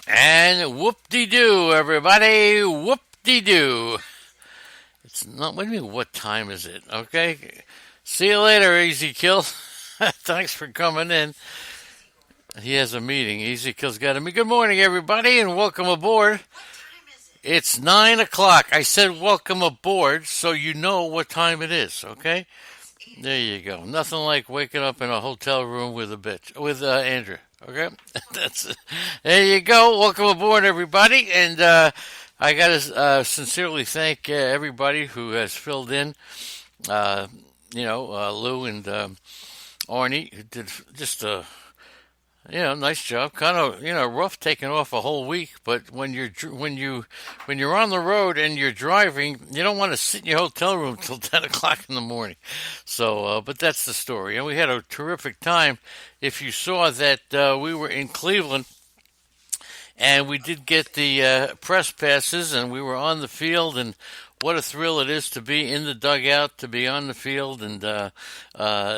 And whoop-de-doo, everybody. Whoop-de-doo. It's not, what do you mean, what time is it? Okay. See you later, Easy Kill. Thanks for coming in. He has a meeting. Easy Kill's got him. Good morning, everybody, and welcome aboard. It's 9 o'clock. I said welcome aboard so you know what time it is, okay? There you go. Nothing like waking up in a hotel room with a bitch, with Andrew. Okay, that's it. There you go. Welcome aboard, everybody, and I got to sincerely thank everybody who has filled in. Uh, Lou and Arnie who did just a nice job. Kind of, rough taking off a whole week, but when you're on the road and you're driving, you don't want to sit in your hotel room till 10 o'clock in the morning. So, but that's the story, and we had a terrific time. If you saw that, we were in Cleveland. And we did get the press passes, and we were on the field, and what a thrill it is to be in the dugout, to be on the field, and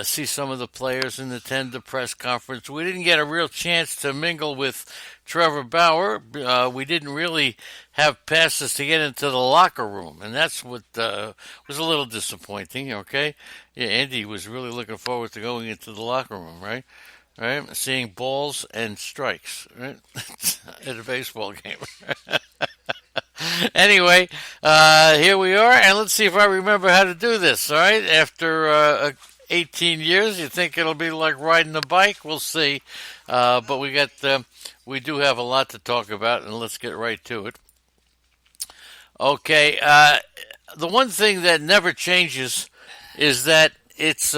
see some of the players and attend the press conference. We didn't get a real chance to mingle with Trevor Bauer. We didn't really have passes to get into the locker room, and that's what was a little disappointing, okay? Yeah, Andy was really looking forward to going into the locker room, right? Right, seeing balls and strikes, right, at a baseball game. Anyway, here we are, and let's see if I remember how to do this. All right, after 18 years, you think it'll be like riding a bike? We'll see. But we do have a lot to talk about, and let's get right to it. Okay, the one thing that never changes is that it's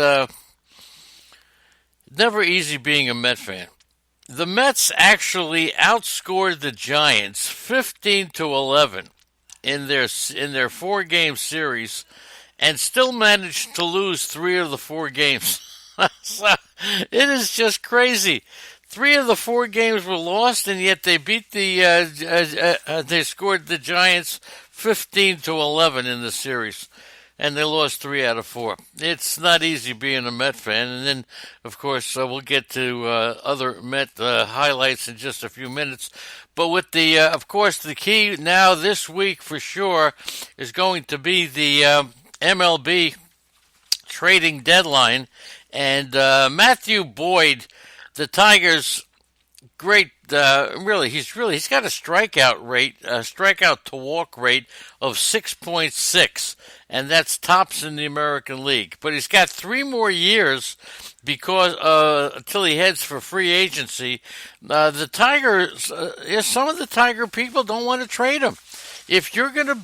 never easy being a Met fan. The Mets actually outscored the Giants 15-11 in their 4-game series, and still managed to lose 3 of the 4 games. So, it is just crazy. 3 of the 4 games were lost, and yet they beat they scored the Giants 15-11 in the series, and they lost 3 out of 4. It's not easy being a Met fan. And then, of course, we'll get to other Met highlights in just a few minutes. But with of course, the key now this week for sure is going to be the MLB trading deadline. And Matthew Boyd, the Tigers' great, he's got a strikeout to walk rate of 6.6, and that's tops in the American League. But he's got 3 more years because until he heads for free agency. The Tigers, some of the Tiger people don't want to trade him. If you're going to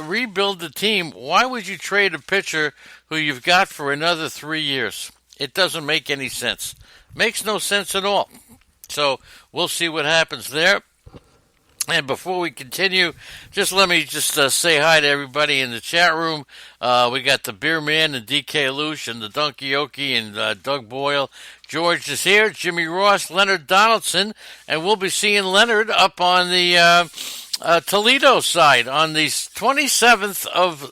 rebuild the team, why would you trade a pitcher who you've got for another 3 years? It doesn't make any sense. Makes no sense at all. So we'll see what happens there. And before we continue, let me say hi to everybody in the chat room. We got the Beer Man and DK Lush and the Donkey Okie and Doug Boyle. George is here, Jimmy Ross, Leonard Donaldson, and we'll be seeing Leonard up on the Toledo side on the 27th of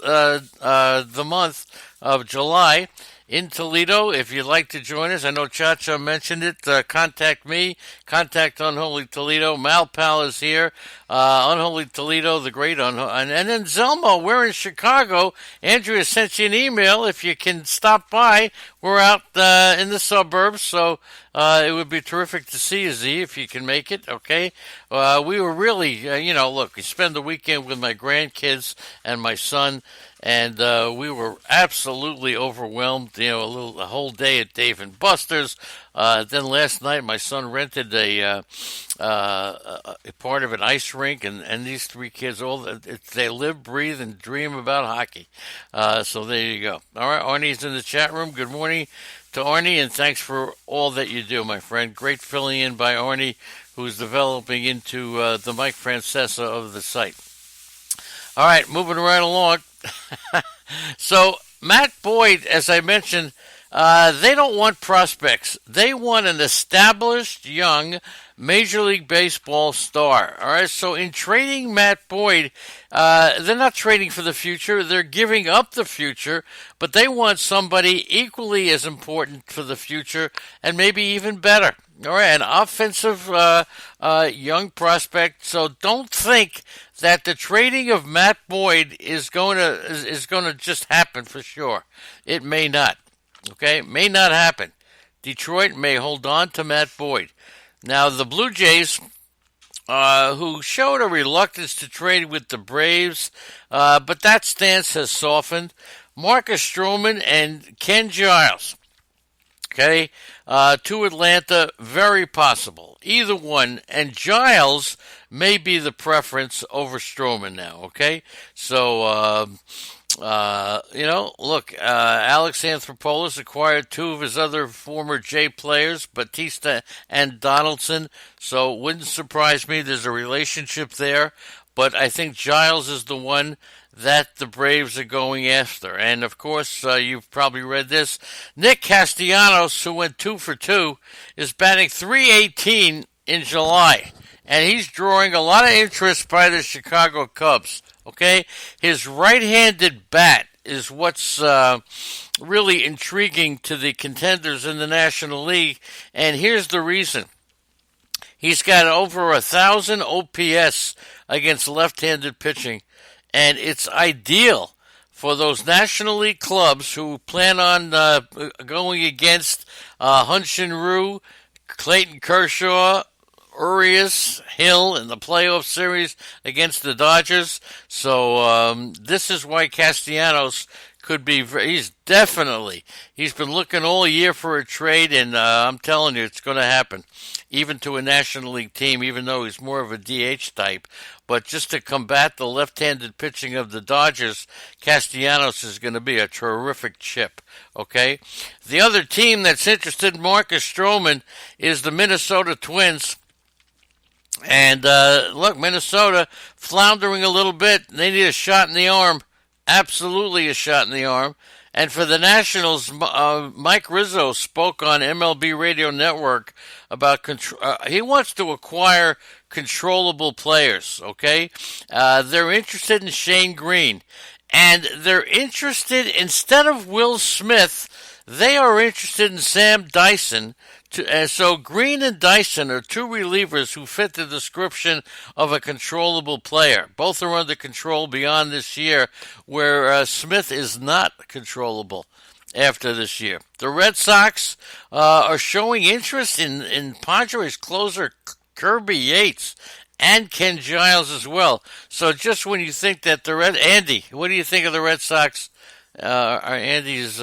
the month of July. In Toledo, if you'd like to join us, I know Cha-Cha mentioned it, contact me, contact Unholy Toledo. Malpal is here, Unholy Toledo, the great Unholy. And then Zelma, we're in Chicago. Andrea sent you an email. If you can stop by, we're out in the suburbs, so it would be terrific to see you, Z, if you can make it, okay? We were really, look, we spent the weekend with my grandkids and my son, and we were absolutely overwhelmed. A whole day at Dave and Buster's. Then last night, my son rented a part of an ice rink, and these 3 kids, they live, breathe, and dream about hockey. So there you go. All right, Arnie's in the chat room. Good morning to Arnie, and thanks for all that you do, my friend. Great filling in by Arnie, who's developing into the Mike Francesa of the site. All right, moving right along. So Matt Boyd, as I mentioned, They don't want prospects. They want an established young Major League Baseball star. All right. So in trading Matt Boyd, they're not trading for the future. They're giving up the future, but they want somebody equally as important for the future and maybe even better. All right, an offensive young prospect. So don't think that the trading of Matt Boyd is going to just happen for sure. It may not. Okay, may not happen. Detroit may hold on to Matt Boyd. Now the Blue Jays, who showed a reluctance to trade with the Braves, but that stance has softened. Marcus Stroman and Ken Giles. Okay, to Atlanta, very possible. Either one, and Giles may be the preference over Stroman now. Okay, so look, Alex Anthopoulos acquired two of his other former Jay players, Batista and Donaldson. So it wouldn't surprise me. There's a relationship there, but I think Giles is the one that the Braves are going after. And, of course, you've probably read this. Nick Castellanos, who went 2 for 2, is batting .318 in July. And he's drawing a lot of interest by the Chicago Cubs. Okay? His right-handed bat is what's really intriguing to the contenders in the National League. And here's the reason. He's got over 1,000 OPS against left-handed pitching. And it's ideal for those National League clubs who plan on going against Hyun-Shin Ryu, Clayton Kershaw, Urias, Hill in the playoff series against the Dodgers. So this is why Castellanos could be. He's been looking all year for a trade, and I'm telling you, it's going to happen. Even to a National League team, even though he's more of a DH type. But just to combat the left-handed pitching of the Dodgers, Castellanos is going to be a terrific chip, okay? The other team that's interested in Marcus Stroman is the Minnesota Twins. And look, Minnesota floundering a little bit. They need a shot in the arm. Absolutely a shot in the arm. And for the Nationals, Mike Rizzo spoke on MLB Radio Network about he wants to acquire controllable players, okay? They're interested in Shane Green. And they're interested, instead of Will Smith, they are interested in Sam Dyson. So Green and Dyson are two relievers who fit the description of a controllable player. Both are under control beyond this year, where Smith is not controllable after this year. The Red Sox are showing interest in Padres closer Kirby Yates and Ken Giles as well. So just when you think that Andy, what do you think of the Red Sox? Andy's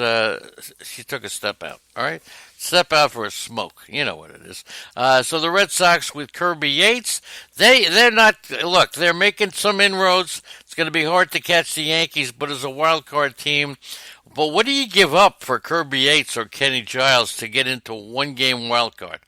she took a step out. All right. Step out for a smoke. You know what it is. So the Red Sox with Kirby Yates, they're not, look, they're making some inroads. It's going to be hard to catch the Yankees, but as a wild card team. But what do you give up for Kirby Yates or Kenny Giles to get into a one-game wild card?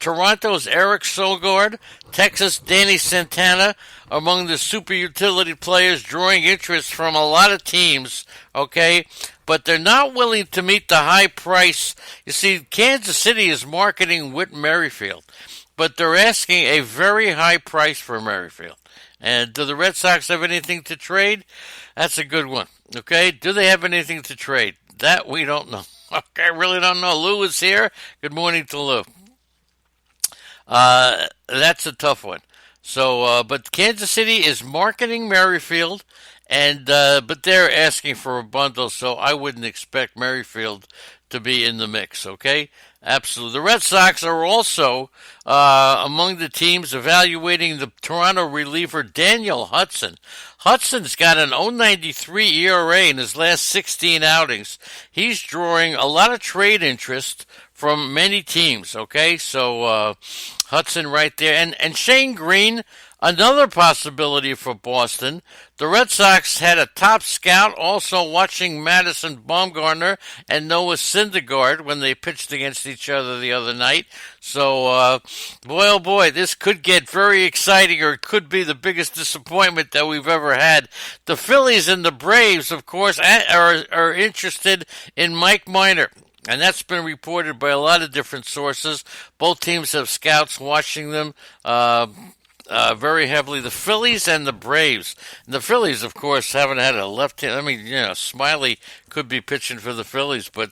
Toronto's Eric Sogard, Texas Danny Santana, among the super utility players drawing interest from a lot of teams, okay? But they're not willing to meet the high price. You see, Kansas City is marketing Whit Merrifield, but they're asking a very high price for Merrifield. And do the Red Sox have anything to trade? That's a good one, okay? Do they have anything to trade? That we don't know. Okay, I really don't know. Lou is here. Good morning to Lou. That's a tough one. So, but Kansas City is marketing Merrifield, and but they're asking for a bundle, so I wouldn't expect Merrifield to be in the mix, okay? Absolutely. The Red Sox are also among the teams evaluating the Toronto reliever Daniel Hudson. Hudson's got an 0.93 ERA in his last 16 outings. He's drawing a lot of trade interest from many teams, okay? So Hudson right there. And Shane Green, another possibility for Boston. The Red Sox had a top scout also watching Madison Bumgarner and Noah Syndergaard when they pitched against each other the other night. So, boy, oh boy, this could get very exciting, or it could be the biggest disappointment that we've ever had. The Phillies and the Braves, of course, are interested in Mike Minor. And that's been reported by a lot of different sources. Both teams have scouts watching them very heavily. The Phillies and the Braves. And the Phillies, of course, haven't had a left hand. I mean, Smiley could be pitching for the Phillies, but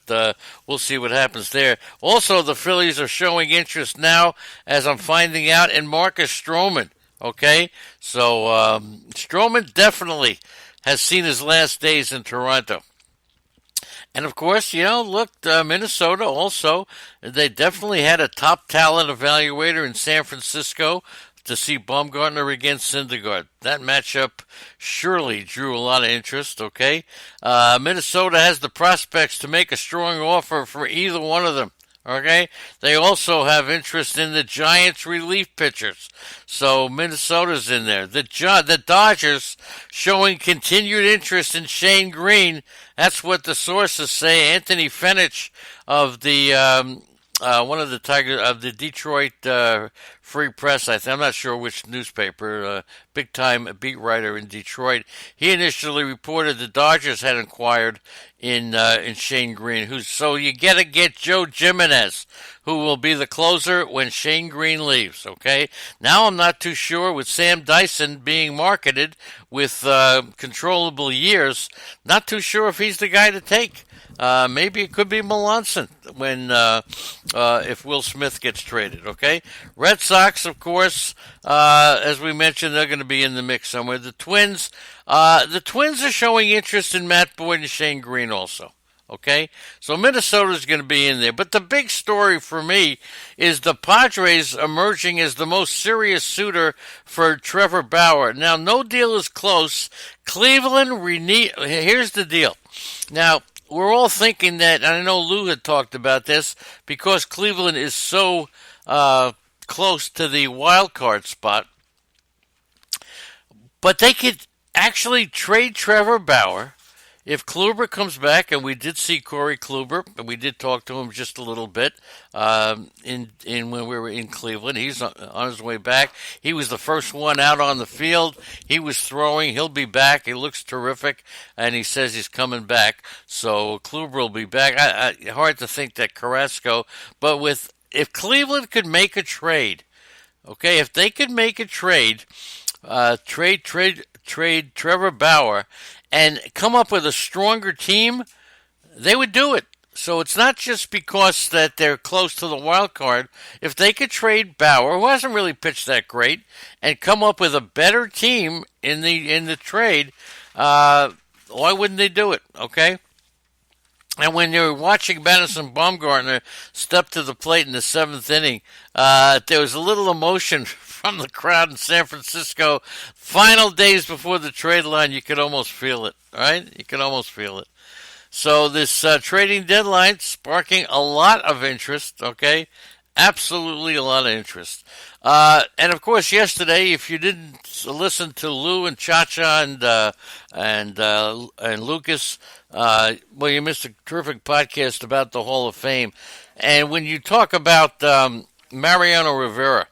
we'll see what happens there. Also, the Phillies are showing interest now, as I'm finding out, in Marcus Stroman. Okay? So, Stroman definitely has seen his last days in Toronto. And of course, look, Minnesota also, they definitely had a top talent evaluator in San Francisco to see Baumgartner against Syndergaard. That matchup surely drew a lot of interest, okay? Minnesota has the prospects to make a strong offer for either one of them. Okay, they also have interest in the Giants' relief pitchers, so Minnesota's in there. The Dodgers showing continued interest in Shane Green. That's what the sources say. Anthony Fenich of the one of the Tigers of the Detroit Free Press. I'm not sure which newspaper. Big time beat writer in Detroit. He initially reported the Dodgers had inquired in Shane Green. So you gotta get Joe Jimenez, who will be the closer when Shane Green leaves. Okay. Now I'm not too sure with Sam Dyson being marketed with controllable years. Not too sure if he's the guy to take. Maybe it could be Melanson when if Will Smith gets traded. Okay, Red Sox, of course, as we mentioned, they're going to be in the mix somewhere. The Twins are showing interest in Matt Boyd and Shane Green also. Okay, so Minnesota's going to be in there. But the big story for me is the Padres emerging as the most serious suitor for Trevor Bauer. Now, no deal is close. Cleveland, here's the deal. Now, we're all thinking that, and I know Lou had talked about this, because Cleveland is so close to the wild card spot, but they could actually trade Trevor Bauer if Kluber comes back, and we did see Corey Kluber, and we did talk to him just a little bit in when we were in Cleveland. He's on his way back. He was the first one out on the field. He was throwing. He'll be back. He looks terrific, and he says he's coming back. So Kluber will be back. Hard to think that Carrasco, but if Cleveland could make a trade, okay, if they could make a trade Trevor Bauer and come up with a stronger team, they would do it. So it's not just because that they're close to the wild card. If they could trade Bauer, who hasn't really pitched that great, and come up with a better team in the trade, why wouldn't they do it? Okay. And when you're watching Madison Baumgartner step to the plate in the seventh inning, there was a little emotion from the crowd in San Francisco. Final days before the trade line, you could almost feel it, right? You could almost feel it. So this trading deadline sparking a lot of interest, okay? Absolutely a lot of interest. And of course, yesterday, if you didn't listen to Lou and Cha-Cha and Lucas, well, you missed a terrific podcast about the Hall of Fame. And when you talk about Mariano Rivera,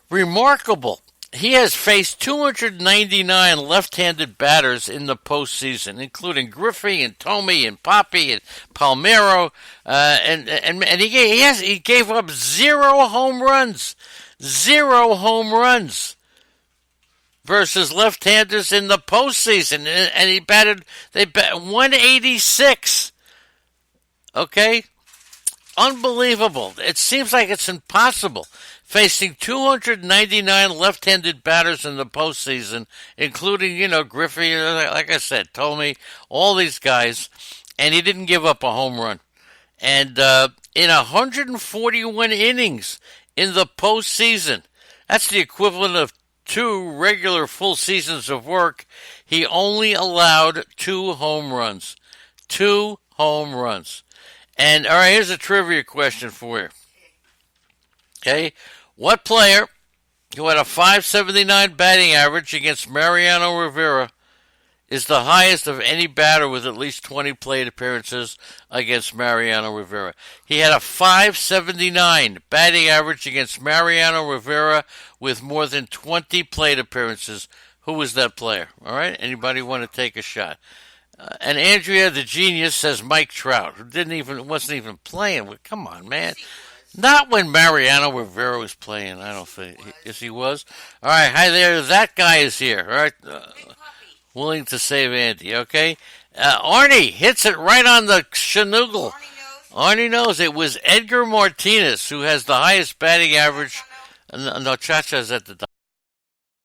remarkable. He has faced 299 left-handed batters in the postseason, including Griffey and Tomey and Poppy and Palmeiro, and he gave up 0 home runs. 0 home runs versus left-handers in the postseason, and they batted 186. Okay, unbelievable. It seems like it's impossible facing 299 left-handed batters in the postseason, including Griffey, like I said, Tomey, all these guys, and he didn't give up a home run. And in 141 innings in the postseason, that's the equivalent of 2 regular full seasons of work. He only allowed 2 home runs. 2 home runs. And, all right, here's a trivia question for you. Okay, what player who had a .579 batting average against Mariano Rivera is the highest of any batter with at least 20 plate appearances against Mariano Rivera? He had a .579 batting average against Mariano Rivera with more than 20 plate appearances. Who was that player? All right, anybody want to take a shot? And Andrea the genius says Mike Trout, who didn't even wasn't even playing. Well, come on, man. Not when Mariano Rivera was playing. I don't think. Yes, he was. All right, hi there. That guy is here. All right, willing to save Andy. Okay, Arnie hits it right on the shenoogle. Arnie knows it was Edgar Martinez who has the highest batting average. No, Chacha's at the